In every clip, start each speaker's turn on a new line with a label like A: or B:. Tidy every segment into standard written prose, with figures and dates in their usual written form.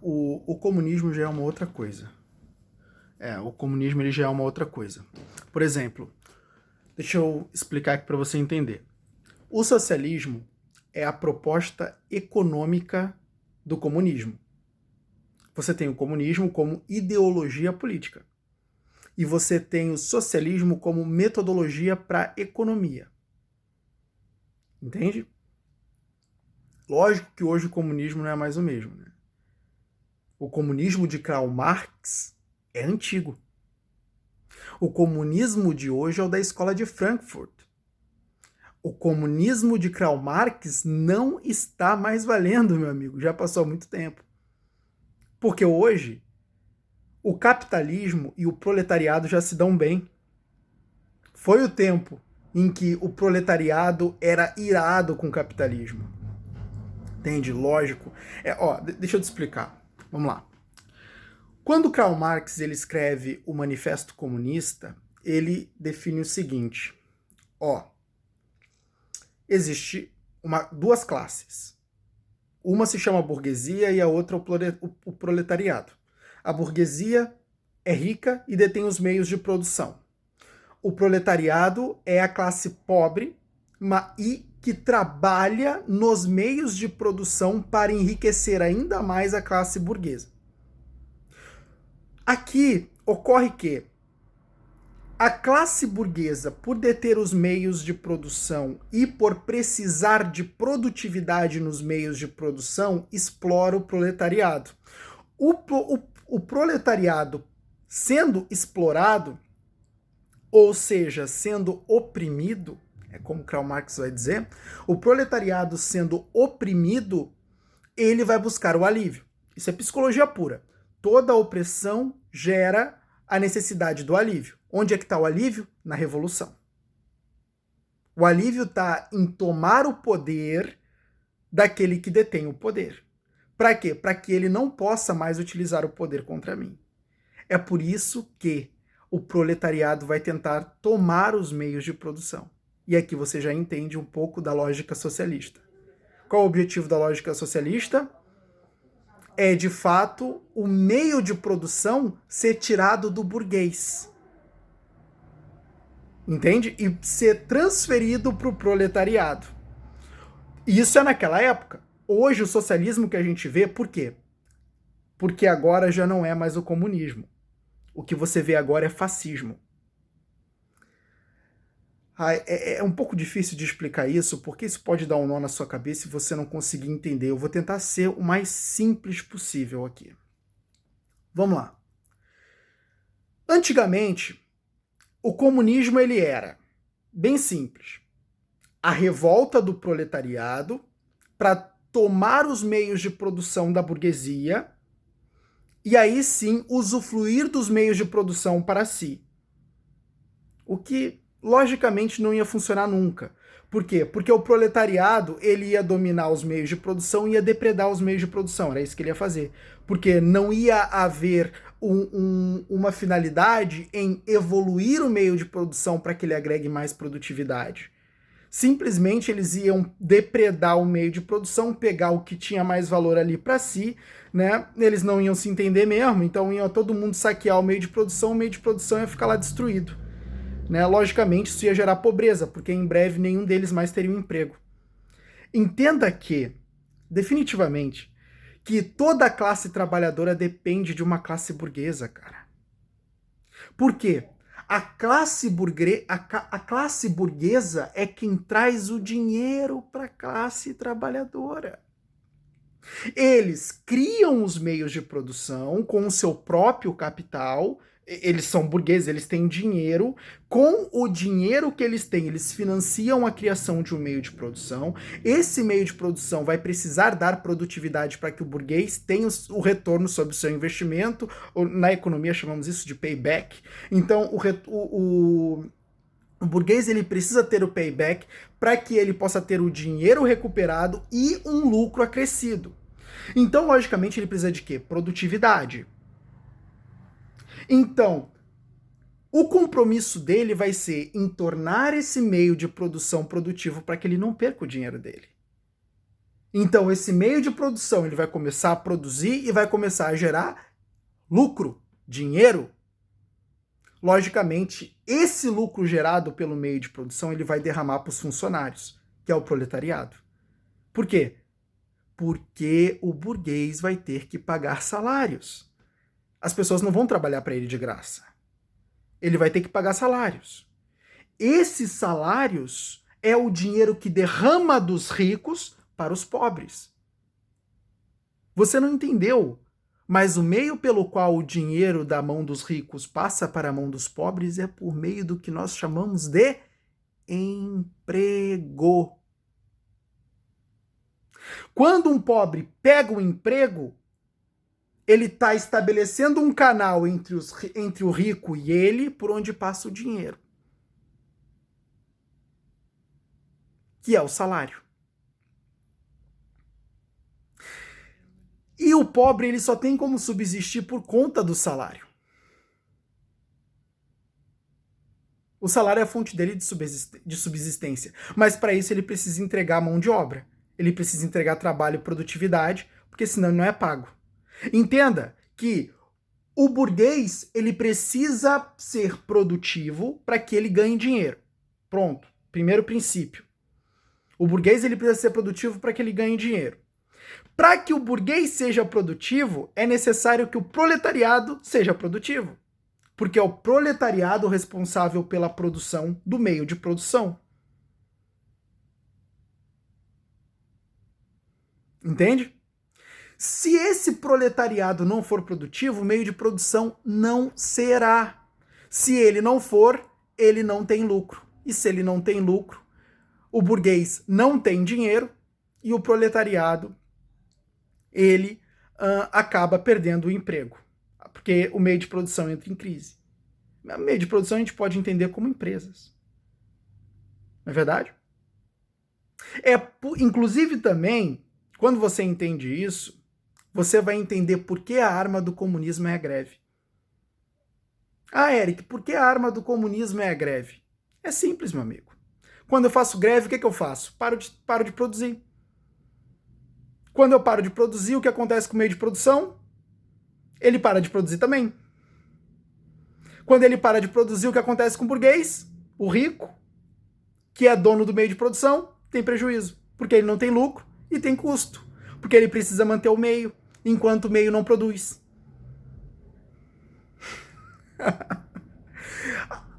A: O comunismo já é uma outra coisa. O comunismo ele já é uma outra coisa. Por exemplo, deixa eu explicar aqui para você entender. O socialismo é a proposta econômica do comunismo. Você tem o comunismo como ideologia política. E você tem o socialismo como metodologia para economia. Entende? Lógico que hoje o comunismo não é mais o mesmo, né? O comunismo de Karl Marx é antigo. O comunismo de hoje é o da escola de Frankfurt. O comunismo de Karl Marx não está mais valendo, meu amigo. Já passou muito tempo. Porque hoje o capitalismo e o proletariado já se dão bem. Foi o tempo em que o proletariado era irado com o capitalismo. Entende? Lógico. Deixa eu te explicar. Vamos lá. Quando Karl Marx ele escreve o Manifesto Comunista, ele define o seguinte: existe duas classes. Uma se chama burguesia e a outra o proletariado. A burguesia é rica e detém os meios de produção. O proletariado é a classe pobre e que trabalha nos meios de produção para enriquecer ainda mais a classe burguesa. Aqui ocorre que a classe burguesa, por deter os meios de produção e por precisar de produtividade nos meios de produção, explora o proletariado. O proletariado sendo explorado, ou seja, sendo oprimido, é como Karl Marx vai dizer, o proletariado sendo oprimido, ele vai buscar o alívio. Isso é psicologia pura. Toda opressão gera a necessidade do alívio. Onde é que está o alívio? Na revolução. O alívio está em tomar o poder daquele que detém o poder. Para quê? Para que ele não possa mais utilizar o poder contra mim. É por isso que o proletariado vai tentar tomar os meios de produção. E aqui você já entende um pouco da lógica socialista. Qual o objetivo da lógica socialista? É, de fato, o meio de produção ser tirado do burguês. Entende? E ser transferido para o proletariado. Isso é naquela época. Hoje o socialismo que a gente vê, por quê? Porque agora já não é mais o comunismo. O que você vê agora é fascismo. É um pouco difícil de explicar isso, porque isso pode dar um nó na sua cabeça e você não conseguir entender. Eu vou tentar ser o mais simples possível aqui. Vamos lá. Antigamente, o comunismo ele era bem simples. A revolta do proletariado para tomar os meios de produção da burguesia e aí sim usufruir dos meios de produção para si. O que logicamente não ia funcionar nunca. Por quê? Porque o proletariado ele ia dominar os meios de produção e ia depredar os meios de produção. Era isso que ele ia fazer. Porque não ia haver uma finalidade em evoluir o meio de produção para que ele agregue mais produtividade. Simplesmente eles iam depredar o meio de produção, pegar o que tinha mais valor ali para si, né? Eles não iam se entender mesmo, então ia todo mundo saquear o meio de produção ia ficar lá destruído. Né? Logicamente, isso ia gerar pobreza, porque em breve nenhum deles mais teria um emprego. Entenda que, definitivamente, que toda a classe trabalhadora depende de uma classe burguesa, cara. Por quê? A classe burguesa é quem traz o dinheiro para a classe trabalhadora. Eles criam os meios de produção com o seu próprio capital. Eles são burgueses, eles têm dinheiro. Com o dinheiro que eles têm, eles financiam a criação de um meio de produção. Esse meio de produção vai precisar dar produtividade para que o burguês tenha o retorno sobre o seu investimento. Na economia chamamos isso de payback. Então, o burguês ele precisa ter o payback para que ele possa ter o dinheiro recuperado e um lucro acrescido. Então, logicamente, ele precisa de quê? Produtividade. Então, o compromisso dele vai ser em tornar esse meio de produção produtivo para que ele não perca o dinheiro dele. Então, esse meio de produção ele vai começar a produzir e vai começar a gerar lucro, dinheiro. Logicamente, esse lucro gerado pelo meio de produção ele vai derramar para os funcionários, que é o proletariado. Por quê? Porque o burguês vai ter que pagar salários. As pessoas não vão trabalhar para ele de graça. Ele vai ter que pagar salários. Esses salários é o dinheiro que derrama dos ricos para os pobres. Você não entendeu, mas o meio pelo qual o dinheiro da mão dos ricos passa para a mão dos pobres é por meio do que nós chamamos de emprego. Quando um pobre pega um emprego, ele está estabelecendo um canal entre o rico e ele, por onde passa o dinheiro, que é o salário. E o pobre ele só tem como subsistir por conta do salário. O salário é a fonte dele de subsistência. Mas para isso ele precisa entregar mão de obra. Ele precisa entregar trabalho e produtividade, porque senão ele não é pago. Entenda que o burguês ele precisa ser produtivo para que ele ganhe dinheiro. Pronto. Primeiro princípio. O burguês ele precisa ser produtivo para que ele ganhe dinheiro. Para que o burguês seja produtivo, é necessário que o proletariado seja produtivo. Porque é o proletariado responsável pela produção do meio de produção. Entende? Se esse proletariado não for produtivo, o meio de produção não será. Se ele não for, ele não tem lucro. E se ele não tem lucro, o burguês não tem dinheiro e o proletariado ele acaba perdendo o emprego, porque o meio de produção entra em crise. O meio de produção a gente pode entender como empresas. Não é verdade? Inclusive também, quando você entende isso, você vai entender por que a arma do comunismo é a greve. Ah, Eric, por que a arma do comunismo é a greve? É simples, meu amigo. Quando eu faço greve, o que eu faço? Paro de produzir. Quando eu paro de produzir, o que acontece com o meio de produção? Ele para de produzir também. Quando ele para de produzir, o que acontece com o burguês? O rico, que é dono do meio de produção, tem prejuízo, porque ele não tem lucro e tem custo, porque ele precisa manter o meio, enquanto o meio não produz.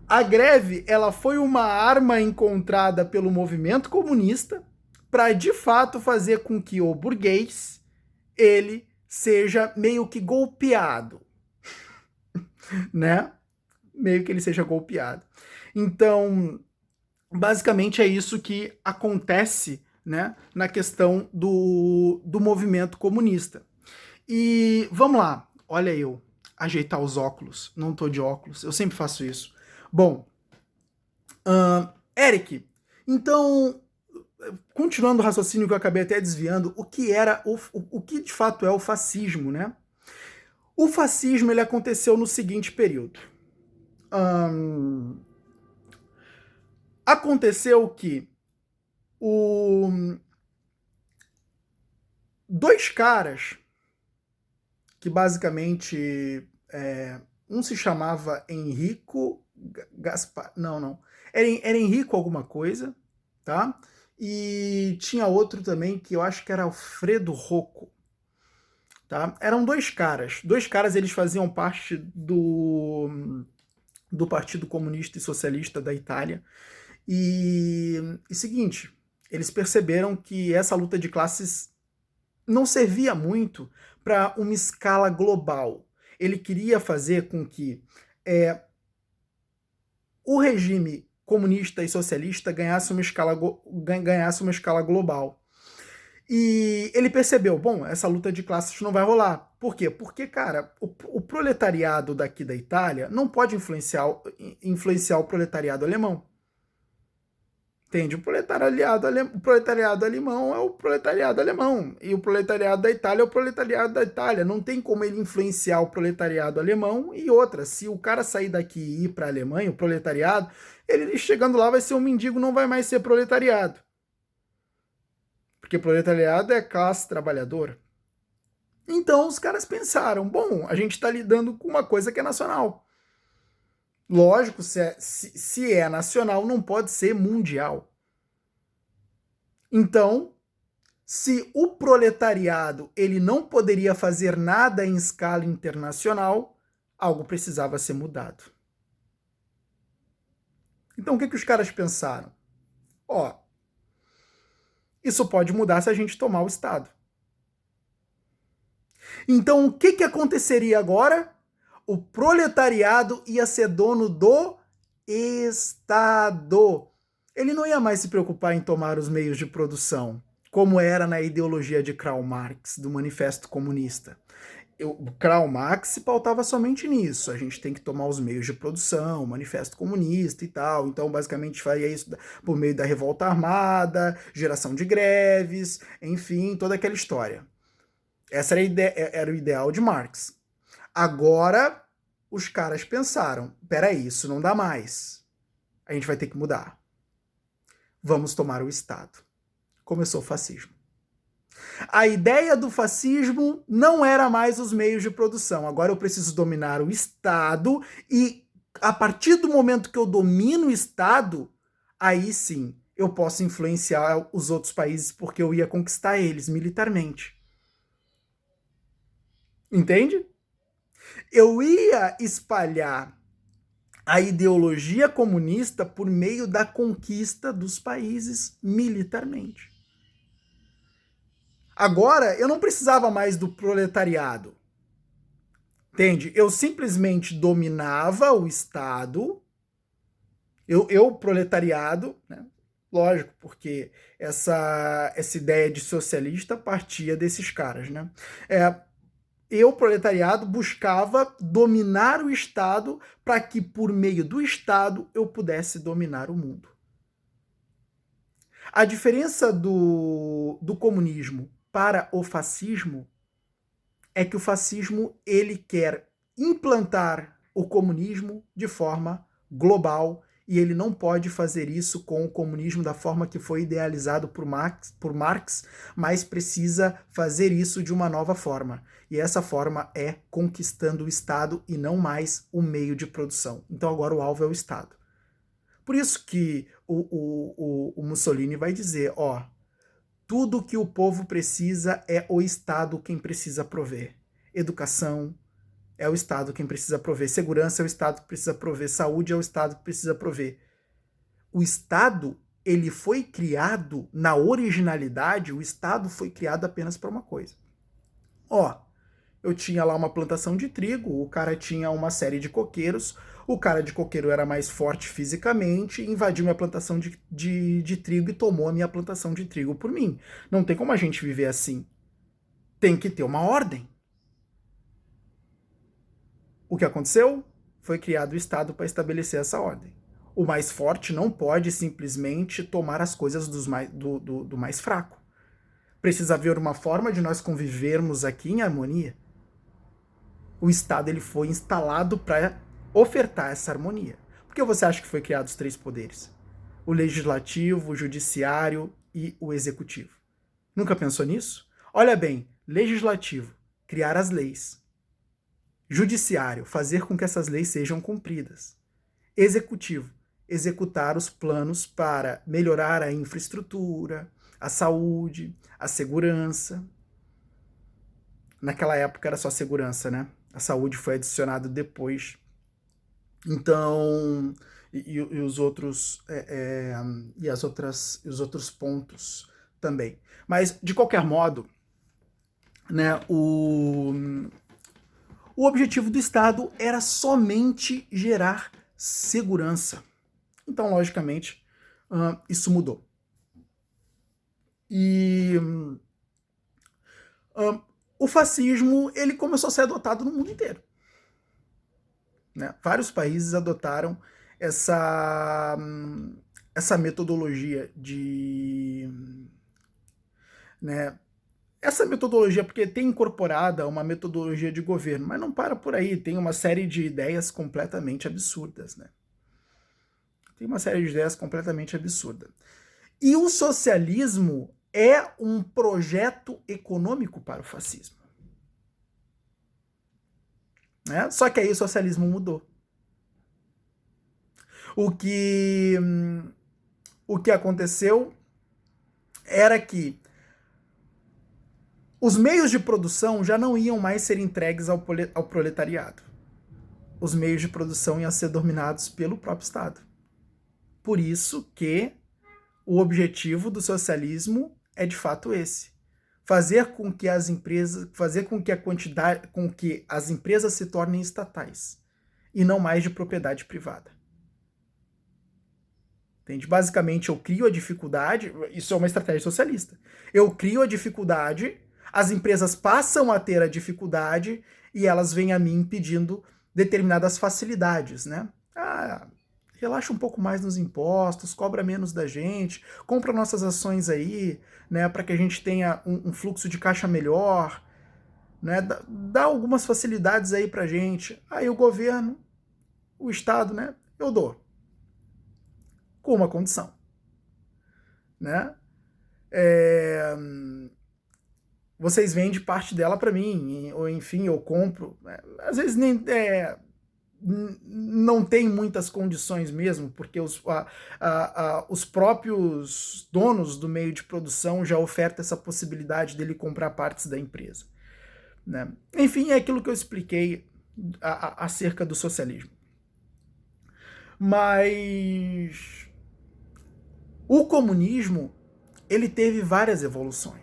A: A greve, ela foi uma arma encontrada pelo movimento comunista para de fato fazer com que o burguês ele seja meio que golpeado, né? Meio que ele seja golpeado. Então, basicamente é isso que acontece, né, na questão do movimento comunista. E vamos lá, olha eu, ajeitar os óculos, não tô de óculos, eu sempre faço isso. Bom, Eric, então, continuando o raciocínio que eu acabei até desviando, o que era o que de fato é o fascismo, né? O fascismo ele aconteceu no seguinte período. Aconteceu que dois caras que basicamente um se chamava Enrico Gaspar, não, era Enrico alguma coisa, tá? E tinha outro também que eu acho que era Alfredo Rocco, tá? Eram dois caras eles faziam parte do Partido Comunista e Socialista da Itália. E seguinte, eles perceberam que essa luta de classes não servia muito para uma escala global. Ele queria fazer com que o regime comunista e socialista ganhasse uma escala global. E ele percebeu, bom, essa luta de classes não vai rolar. Por quê? Porque, cara, o proletariado daqui da Itália não pode influenciar o proletariado alemão. Entende? O proletariado alemão é o proletariado alemão. E o proletariado da Itália é o proletariado da Itália. Não tem como ele influenciar o proletariado alemão. E outra, se o cara sair daqui e ir para a Alemanha, o proletariado, ele chegando lá vai ser um mendigo, não vai mais ser proletariado. porque proletariado é classe trabalhadora. Então os caras pensaram, bom, a gente está lidando com uma coisa que é nacional. Lógico, se é nacional, não pode ser mundial. Então, se o proletariado ele não poderia fazer nada em escala internacional, algo precisava ser mudado. Então, o que os caras pensaram? Ó, isso pode mudar se a gente tomar o Estado. Então, o que aconteceria agora? O proletariado ia ser dono do Estado. Ele não ia mais se preocupar em tomar os meios de produção, como era na ideologia de Karl Marx, do Manifesto Comunista. Karl Marx se pautava somente nisso. A gente tem que tomar os meios de produção, Manifesto Comunista e tal. Então, basicamente, faria isso por meio da revolta armada, geração de greves, enfim, toda aquela história. Essa era o ideal de Marx. Agora, os caras pensaram, peraí, isso não dá mais. A gente vai ter que mudar. Vamos tomar o Estado. Começou o fascismo. A ideia do fascismo não era mais os meios de produção. Agora eu preciso dominar o Estado e, a partir do momento que eu domino o Estado, aí sim eu posso influenciar os outros países porque eu ia conquistar eles militarmente. Entende? Eu ia espalhar a ideologia comunista por meio da conquista dos países militarmente. Agora, eu não precisava mais do proletariado. Entende? Eu simplesmente dominava o Estado, eu proletariado, né? Lógico, porque essa ideia de socialista partia desses caras, né? Eu, proletariado, buscava dominar o Estado para que, por meio do Estado, eu pudesse dominar o mundo. A diferença do comunismo para o fascismo é que o fascismo ele quer implantar o comunismo de forma global e ele não pode fazer isso com o comunismo da forma que foi idealizado por Marx, mas precisa fazer isso de uma nova forma. E essa forma é conquistando o Estado e não mais o meio de produção. Então agora o alvo é o Estado. Por isso que o Mussolini vai dizer, ó, tudo que o povo precisa é o Estado quem precisa prover. Educação é o Estado quem precisa prover. Segurança é o Estado que precisa prover. Saúde é o Estado que precisa prover. O Estado, ele foi criado, na originalidade, o Estado foi criado apenas para uma coisa. Ó, eu tinha lá uma plantação de trigo, o cara tinha uma série de coqueiros, o cara de coqueiro era mais forte fisicamente, invadiu minha plantação de trigo e tomou a minha plantação de trigo por mim. Não tem como a gente viver assim. Tem que ter uma ordem. O que aconteceu? Foi criado o Estado para estabelecer essa ordem. O mais forte não pode simplesmente tomar as coisas do mais fraco. Precisa haver uma forma de nós convivermos aqui em harmonia. O Estado ele foi instalado para ofertar essa harmonia. Por que você acha que foi criado os três poderes? O legislativo, o judiciário e o executivo. Nunca pensou nisso? Olha bem, legislativo, criar as leis. Judiciário, fazer com que essas leis sejam cumpridas. Executivo, executar os planos para melhorar a infraestrutura, a saúde, a segurança. Naquela época era só segurança, né? A saúde foi adicionada depois. Então, e os outros os outros pontos também. Mas de qualquer modo, né? O objetivo do Estado era somente gerar segurança. Então, logicamente, isso mudou. E o fascismo ele começou a ser adotado no mundo inteiro. Né? Vários países adotaram essa metodologia de... Né? Essa metodologia, porque tem incorporada uma metodologia de governo, mas não para por aí, tem uma série de ideias completamente absurdas. Né? Tem uma série de ideias completamente absurdas. E o socialismo é um projeto econômico para o fascismo. Né? Só que aí o socialismo mudou. O que aconteceu era que os meios de produção já não iam mais ser entregues ao proletariado. Os meios de produção iam ser dominados pelo próprio Estado. Por isso que o objetivo do socialismo é de fato esse: fazer com que as empresas se tornem estatais e não mais de propriedade privada. Entende? Basicamente, eu crio a dificuldade, isso é uma estratégia socialista. Eu crio a dificuldade, as empresas passam a ter a dificuldade e elas vêm a mim pedindo determinadas facilidades, né? Relaxa um pouco mais nos impostos, cobra menos da gente, compra nossas ações aí, né, para que a gente tenha um fluxo de caixa melhor, né? Dá algumas facilidades aí pra gente. Aí o governo, o Estado, né, eu dou. Com uma condição, né? Vocês vendem parte dela para mim, ou enfim, eu compro. Às vezes nem não tem muitas condições mesmo, porque os próprios donos do meio de produção já ofertam essa possibilidade dele comprar partes da empresa. Né? Enfim, é aquilo que eu expliquei acerca do socialismo. Mas o comunismo, ele teve várias evoluções.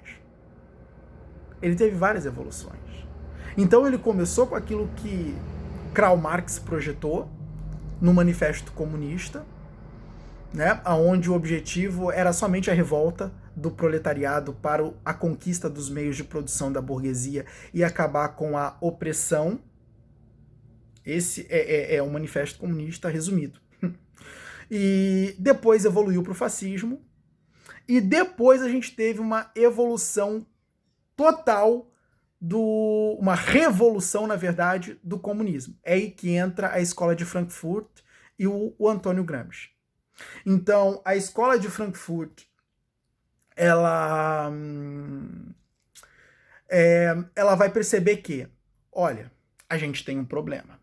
A: Então ele começou com aquilo que Karl Marx projetou no Manifesto Comunista, né, onde o objetivo era somente a revolta do proletariado para a conquista dos meios de produção da burguesia e acabar com a opressão. Esse é o Manifesto Comunista resumido. E depois evoluiu para o fascismo, e depois a gente teve uma evolução total, uma revolução, na verdade, do comunismo. É aí que entra a Escola de Frankfurt e o Antônio Gramsci. Então, a Escola de Frankfurt, ela vai perceber que, olha, a gente tem um problema.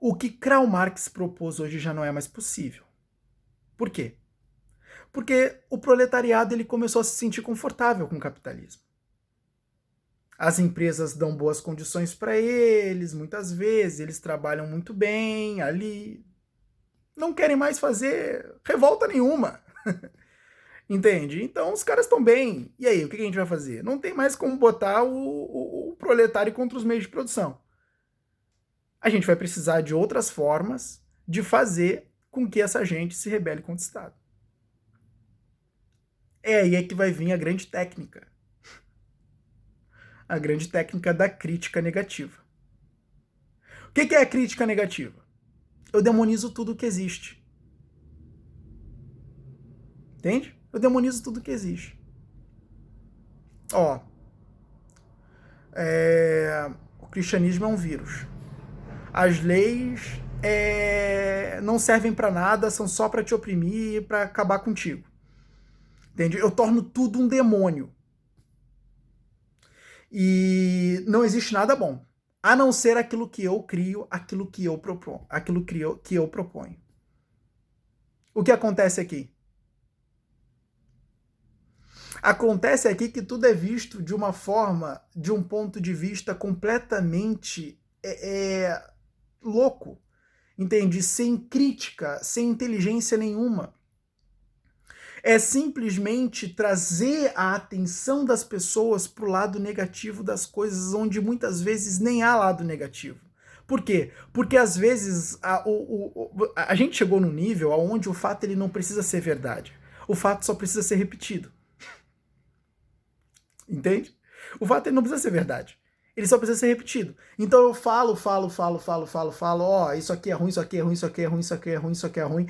A: O que Karl Marx propôs hoje já não é mais possível. Por quê? Porque o proletariado ele começou a se sentir confortável com o capitalismo. As empresas dão boas condições para eles, muitas vezes, eles trabalham muito bem ali. Não querem mais fazer revolta nenhuma. Entende? Então os caras estão bem. E aí, o que a gente vai fazer? Não tem mais como botar o proletário contra os meios de produção. A gente vai precisar de outras formas de fazer com que essa gente se rebele contra o Estado. É aí que vai vir a grande técnica. A grande técnica da crítica negativa. O que é a crítica negativa? Eu demonizo tudo que existe. Entende? Eu demonizo tudo que existe. O cristianismo é um vírus. As leis não servem para nada, são só para te oprimir, para acabar contigo. Entende? Eu torno tudo um demônio. E não existe nada bom, a não ser aquilo que eu crio, aquilo que eu proponho. O que acontece aqui? Acontece aqui que tudo é visto de uma forma, de um ponto de vista completamente louco, entende? Sem crítica, sem inteligência nenhuma. É simplesmente trazer a atenção das pessoas para o lado negativo das coisas, onde muitas vezes nem há lado negativo. Por quê? Porque às vezes a gente chegou num nível onde o fato ele não precisa ser verdade. O fato só precisa ser repetido. Entende? O fato ele não precisa ser verdade. Ele só precisa ser repetido. Então eu falo, isso aqui é ruim, isso aqui é ruim, isso aqui é ruim, isso aqui é ruim, isso aqui é ruim.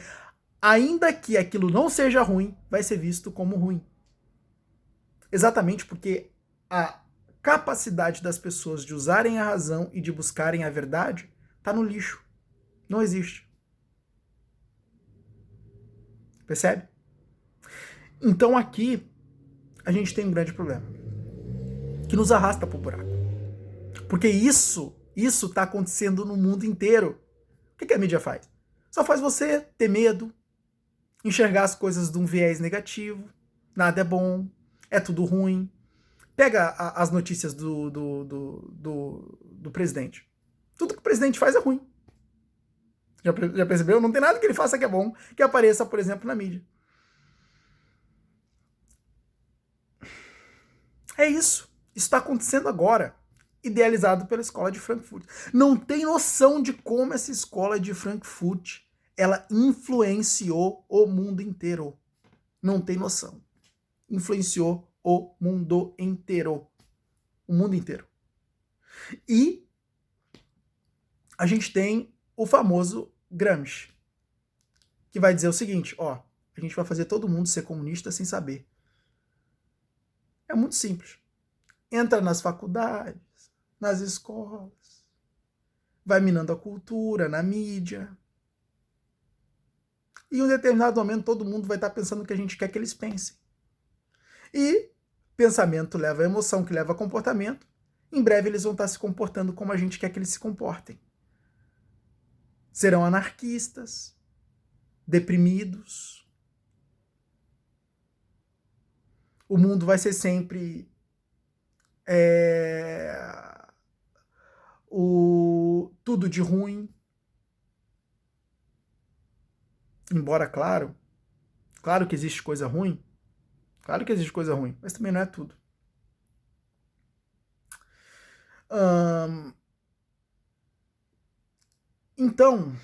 A: Ainda que aquilo não seja ruim, vai ser visto como ruim. Exatamente porque a capacidade das pessoas de usarem a razão e de buscarem a verdade está no lixo. Não existe. Percebe? Então aqui a gente tem um grande problema, que nos arrasta pro buraco. Porque isso está acontecendo no mundo inteiro. O que a mídia faz? Só faz você ter medo, enxergar as coisas de um viés negativo, nada é bom, é tudo ruim. Pega as notícias do presidente. Tudo que o presidente faz é ruim. Já percebeu? Não tem nada que ele faça que é bom, que apareça, por exemplo, na mídia. É isso. Isso está acontecendo agora. Idealizado pela escola de Frankfurt. Não tem noção de como essa escola de Frankfurt ela influenciou o mundo inteiro. Não tem noção. Influenciou o mundo inteiro. O mundo inteiro. E a gente tem o famoso Gramsci, que vai dizer o seguinte, ó, a gente vai fazer todo mundo ser comunista sem saber. É muito simples. Entra nas faculdades, nas escolas, vai minando a cultura, na mídia. E em um determinado momento todo mundo vai estar pensando o que a gente quer que eles pensem. E pensamento leva a emoção, que leva a comportamento. Em breve eles vão estar se comportando como a gente quer que eles se comportem. Serão anarquistas, deprimidos. O mundo vai ser sempre tudo de ruim. Embora, claro que existe coisa ruim. Claro que existe coisa ruim, mas também não é tudo. Então,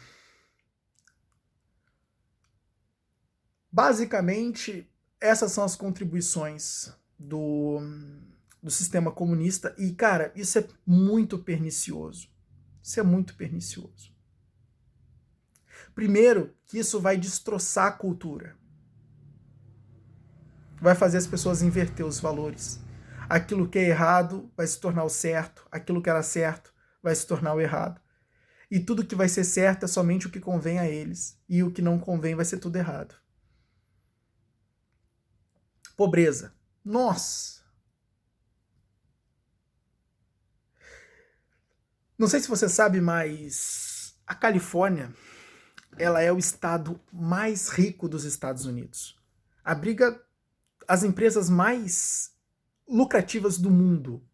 A: basicamente, essas são as contribuições do sistema comunista. E, cara, isso é muito pernicioso. Isso é muito pernicioso. Primeiro, que isso vai destroçar a cultura. Vai fazer as pessoas inverter os valores. Aquilo que é errado vai se tornar o certo. Aquilo que era certo vai se tornar o errado. E tudo que vai ser certo é somente o que convém a eles. E o que não convém vai ser tudo errado. Pobreza. Nossa! Não sei se você sabe, mas a Califórnia, ela é o estado mais rico dos Estados Unidos. Abriga as empresas mais lucrativas do mundo.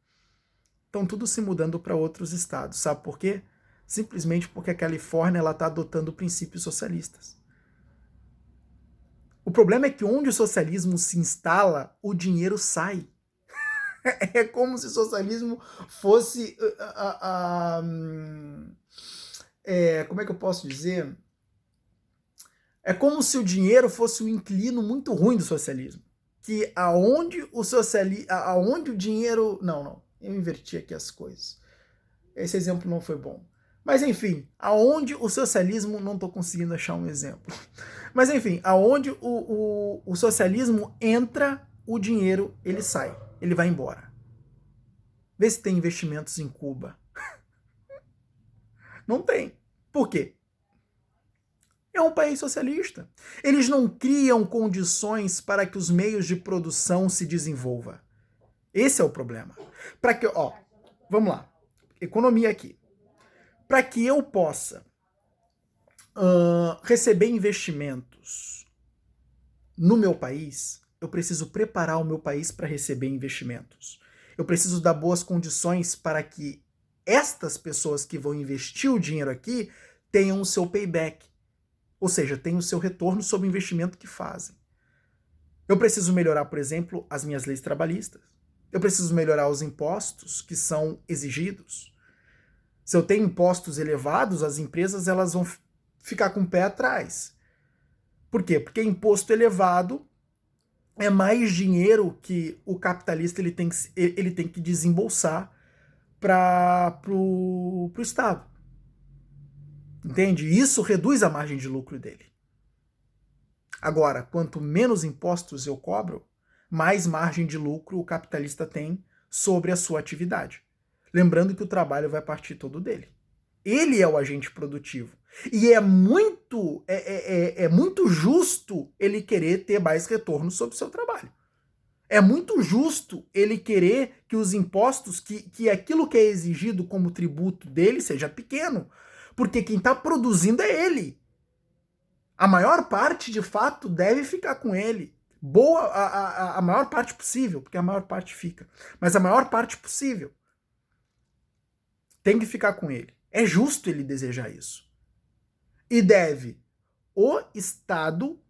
A: Estão tudo se mudando para outros estados. Sabe por quê? Simplesmente porque a Califórnia está adotando princípios socialistas. O problema é que onde o socialismo se instala, o dinheiro sai. É como se o socialismo fosse... como é que eu posso dizer? É como se o dinheiro fosse um inquilino muito ruim do socialismo. Que aonde o dinheiro... Não, eu inverti aqui as coisas. Esse exemplo não foi bom. Mas enfim, aonde o socialismo... Não estou conseguindo achar um exemplo. Mas enfim, aonde o socialismo entra, o dinheiro ele sai. Ele vai embora. Vê se tem investimentos em Cuba. Não tem. Por quê? É um país socialista. Eles não criam condições para que os meios de produção se desenvolvam. Esse é o problema. Para que, vamos lá. Economia aqui. Para que eu possa receber investimentos no meu país, eu preciso preparar o meu país para receber investimentos. Eu preciso dar boas condições para que estas pessoas que vão investir o dinheiro aqui tenham o seu payback. Ou seja, tenham o seu retorno sobre o investimento que fazem. Eu preciso melhorar, por exemplo, as minhas leis trabalhistas. Eu preciso melhorar os impostos que são exigidos. Se eu tenho impostos elevados, as empresas elas vão ficar com o pé atrás. Por quê? Porque imposto elevado é mais dinheiro que o capitalista ele tem que desembolsar para o Estado. Entende? Isso reduz a margem de lucro dele. Agora, quanto menos impostos eu cobro, mais margem de lucro o capitalista tem sobre a sua atividade. Lembrando que o trabalho vai partir todo dele. Ele é o agente produtivo. E é muito justo ele querer ter mais retorno sobre o seu trabalho. É muito justo ele querer que os impostos, que aquilo que é exigido como tributo dele seja pequeno. Porque quem está produzindo é ele. A maior parte, de fato, deve ficar com ele. A maior parte possível, porque a maior parte fica. Mas a maior parte possível tem que ficar com ele. É justo ele desejar isso. E deve o Estado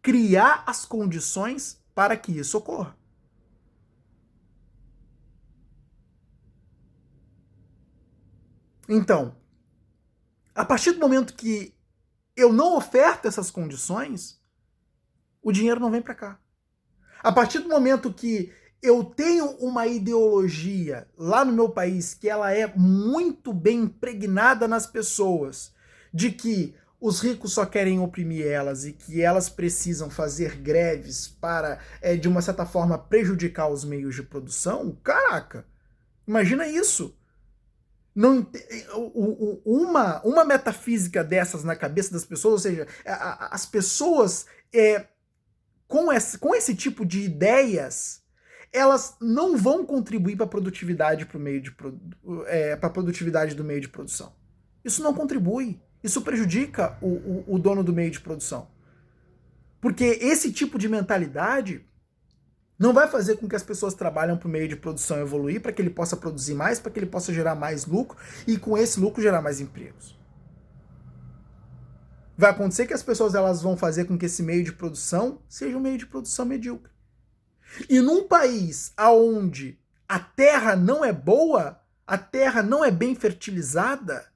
A: criar as condições para que isso ocorra. Então, a partir do momento que eu não oferto essas condições, o dinheiro não vem para cá. A partir do momento que eu tenho uma ideologia lá no meu país que ela é muito bem impregnada nas pessoas, de que os ricos só querem oprimir elas e que elas precisam fazer greves para, de uma certa forma, prejudicar os meios de produção, caraca, imagina isso. Não, uma metafísica dessas na cabeça das pessoas, ou seja, as pessoas com esse tipo de ideias, elas não vão contribuir para a produtividade para a produtividade do meio de produção. Isso não contribui. Isso prejudica o dono do meio de produção. Porque esse tipo de mentalidade não vai fazer com que as pessoas trabalhem para o meio de produção evoluir, para que ele possa produzir mais, para que ele possa gerar mais lucro e com esse lucro gerar mais empregos. Vai acontecer que as pessoas elas vão fazer com que esse meio de produção seja um meio de produção medíocre. E num país onde a terra não é boa, a terra não é bem fertilizada,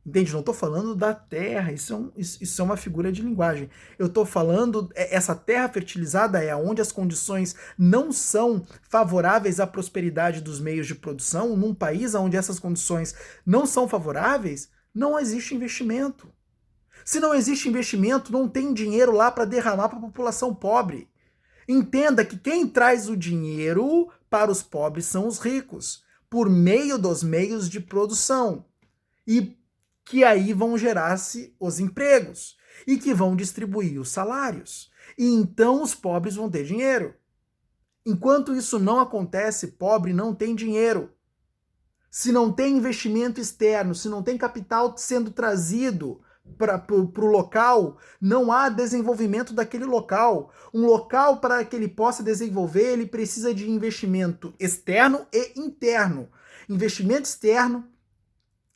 A: entende? Não estou falando da terra, isso é uma figura de linguagem. Eu estou falando, essa terra fertilizada é onde as condições não são favoráveis à prosperidade dos meios de produção. Num país onde essas condições não são favoráveis, não existe investimento. Se não existe investimento, não tem dinheiro lá para derramar para a população pobre. Entenda que quem traz o dinheiro para os pobres são os ricos, por meio dos meios de produção. E que aí vão gerar-se os empregos e que vão distribuir os salários. E então os pobres vão ter dinheiro. Enquanto isso não acontece, pobre não tem dinheiro. Se não tem investimento externo, se não tem capital sendo trazido para o local, não há desenvolvimento daquele local. Um local, para que ele possa desenvolver, ele precisa de investimento externo e interno. Investimento externo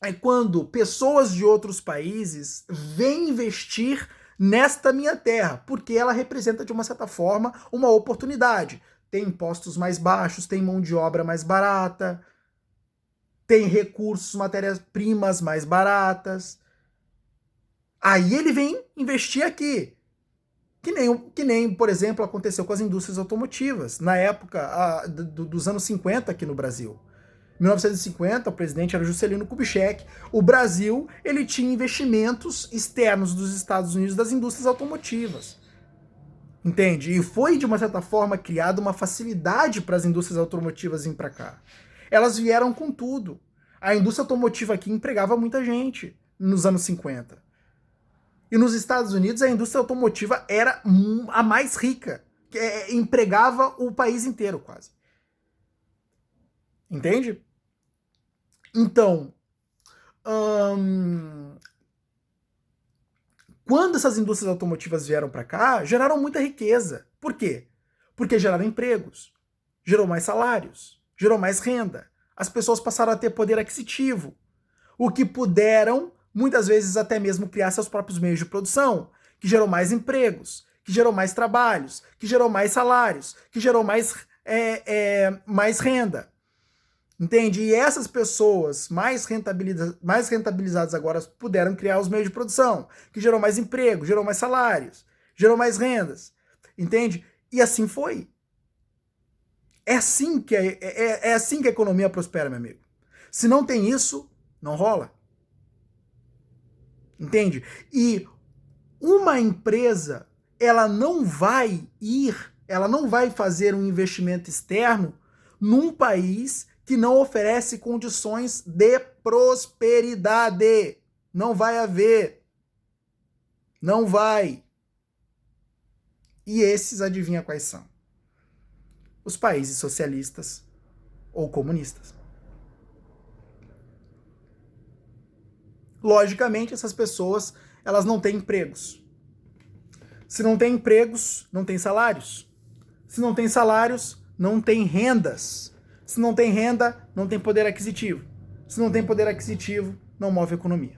A: é quando pessoas de outros países vêm investir nesta minha terra, porque ela representa, de uma certa forma, uma oportunidade. Tem impostos mais baixos, tem mão de obra mais barata, tem recursos, matérias-primas mais baratas. Aí ele vem investir aqui. Que nem, por exemplo, aconteceu com as indústrias automotivas, na época dos anos 50 aqui no Brasil. Em 1950, o presidente era Juscelino Kubitschek. O Brasil, ele tinha investimentos externos dos Estados Unidos das indústrias automotivas. Entende? E foi, de uma certa forma, criada uma facilidade para as indústrias automotivas virem para cá. Elas vieram com tudo. A indústria automotiva aqui empregava muita gente nos anos 50. E nos Estados Unidos, a indústria automotiva era a mais rica, que empregava o país inteiro, quase. Entende? Então, quando essas indústrias automotivas vieram para cá, geraram muita riqueza. Por quê? Porque geraram empregos, gerou mais salários, gerou mais renda. As pessoas passaram a ter poder aquisitivo, o que puderam, muitas vezes, até mesmo criar seus próprios meios de produção, que gerou mais empregos, que gerou mais trabalhos, que gerou mais salários, que gerou mais renda. Entende? E essas pessoas mais rentabilizadas agora puderam criar os meios de produção, que gerou mais emprego, gerou mais salários, gerou mais rendas. Entende? E assim foi. É assim que a economia prospera, meu amigo. Se não tem isso, não rola. Entende? E uma empresa, ela não vai fazer um investimento externo num país que não oferece condições de prosperidade. Não vai haver. Não vai. E esses, adivinha quais são? Os países socialistas ou comunistas. Logicamente, essas pessoas, elas não têm empregos. Se não tem empregos, não tem salários. Se não tem salários, não tem rendas. Se não tem renda, não tem poder aquisitivo. Se não tem poder aquisitivo, não move a economia.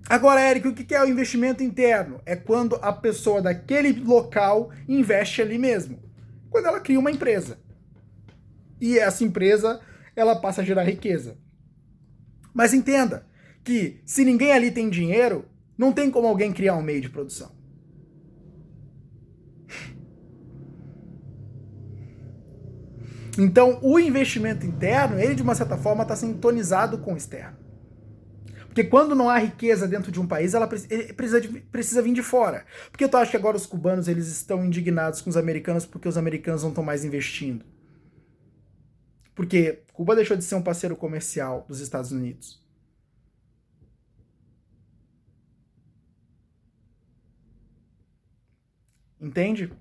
A: Agora, Érico, o que é o investimento interno? É quando a pessoa daquele local investe ali mesmo. Quando ela cria uma empresa. E essa empresa, ela passa a gerar riqueza. Mas entenda que se ninguém ali tem dinheiro, não tem como alguém criar um meio de produção. Então, o investimento interno, ele de uma certa forma está sintonizado com o externo. Porque quando não há riqueza dentro de um país, ela precisa vir de fora. Porque tu acha que agora os cubanos eles estão indignados com os americanos porque os americanos não estão mais investindo? Porque Cuba deixou de ser um parceiro comercial dos Estados Unidos. Entende?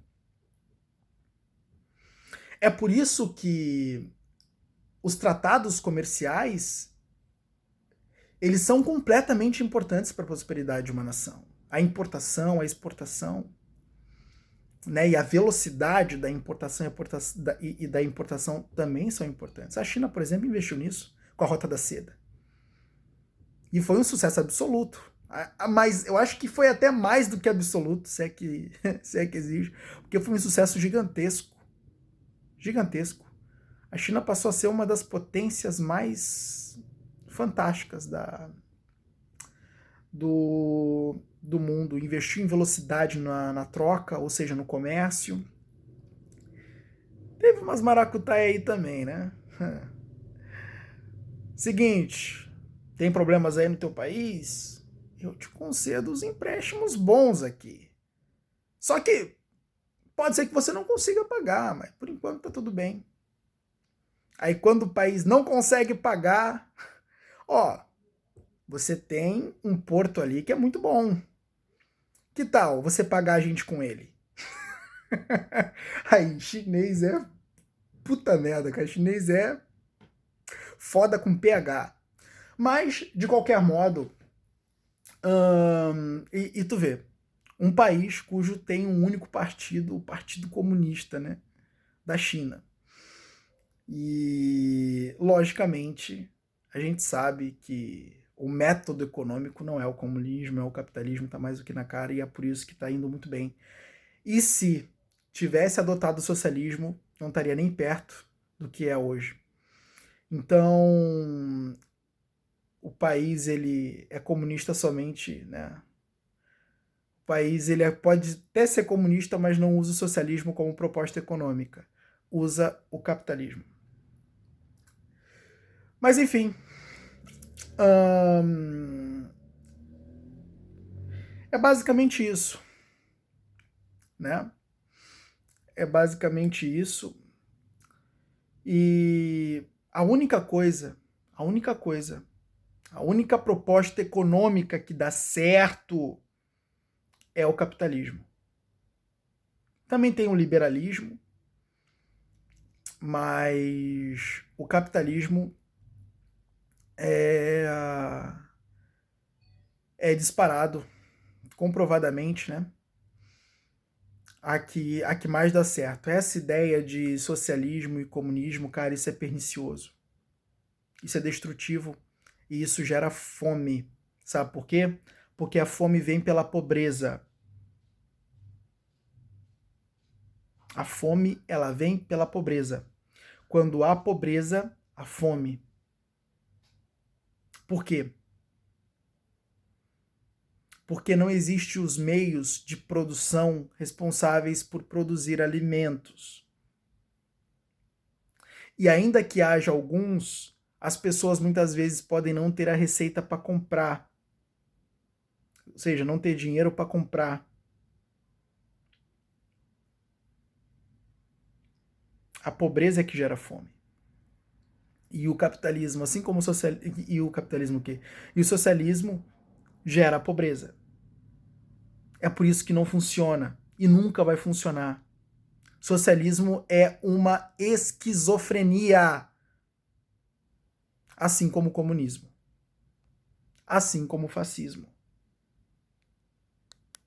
A: É por isso que os tratados comerciais eles são completamente importantes para a prosperidade de uma nação. A importação, a exportação, né, e a velocidade da importação e da importação também são importantes. A China, por exemplo, investiu nisso com a Rota da Seda. E foi um sucesso absoluto. Mas eu acho que foi até mais do que absoluto, se é que existe, porque foi um sucesso gigantesco. Gigantesco. A China passou a ser uma das potências mais fantásticas do mundo. Investiu em velocidade na troca, ou seja, no comércio. Teve umas maracutaia aí também, né? Seguinte, tem problemas aí no teu país? Eu te concedo os empréstimos bons aqui. Só que pode ser que você não consiga pagar, mas por enquanto tá tudo bem. Aí quando o país não consegue pagar, ó, você tem um porto ali que é muito bom. Que tal você pagar a gente com ele? Aí, chinês é puta merda, cara. Chinês é foda com PH. Mas, de qualquer modo, e tu vê, um país cujo tem um único partido, o Partido Comunista, né, da China. E, logicamente, a gente sabe que o método econômico não é o comunismo, é o capitalismo, tá mais do que na cara, e é por isso que tá indo muito bem. E se tivesse adotado o socialismo, não estaria nem perto do que é hoje. Então, o país ele é comunista somente, né? O país ele pode até ser comunista, mas não usa o socialismo como proposta econômica. Usa o capitalismo. Mas enfim, é basicamente isso, né? É basicamente isso. E a única proposta econômica que dá certo é o capitalismo. Também tem o liberalismo, mas o capitalismo é disparado, comprovadamente, né? A que mais dá certo. Essa ideia de socialismo e comunismo, cara, isso é pernicioso. Isso é destrutivo e isso gera fome. Sabe por quê? Porque a fome vem pela pobreza. A fome, ela vem pela pobreza. Quando há pobreza, há fome. Por quê? Porque não existem os meios de produção responsáveis por produzir alimentos. E ainda que haja alguns, as pessoas muitas vezes podem não ter a receita para comprar. Ou seja, não ter dinheiro para comprar. A pobreza é que gera fome. E o capitalismo, assim como o socialismo gera a pobreza. É por isso que não funciona e nunca vai funcionar. Socialismo é uma esquizofrenia, assim como o comunismo, assim como o fascismo.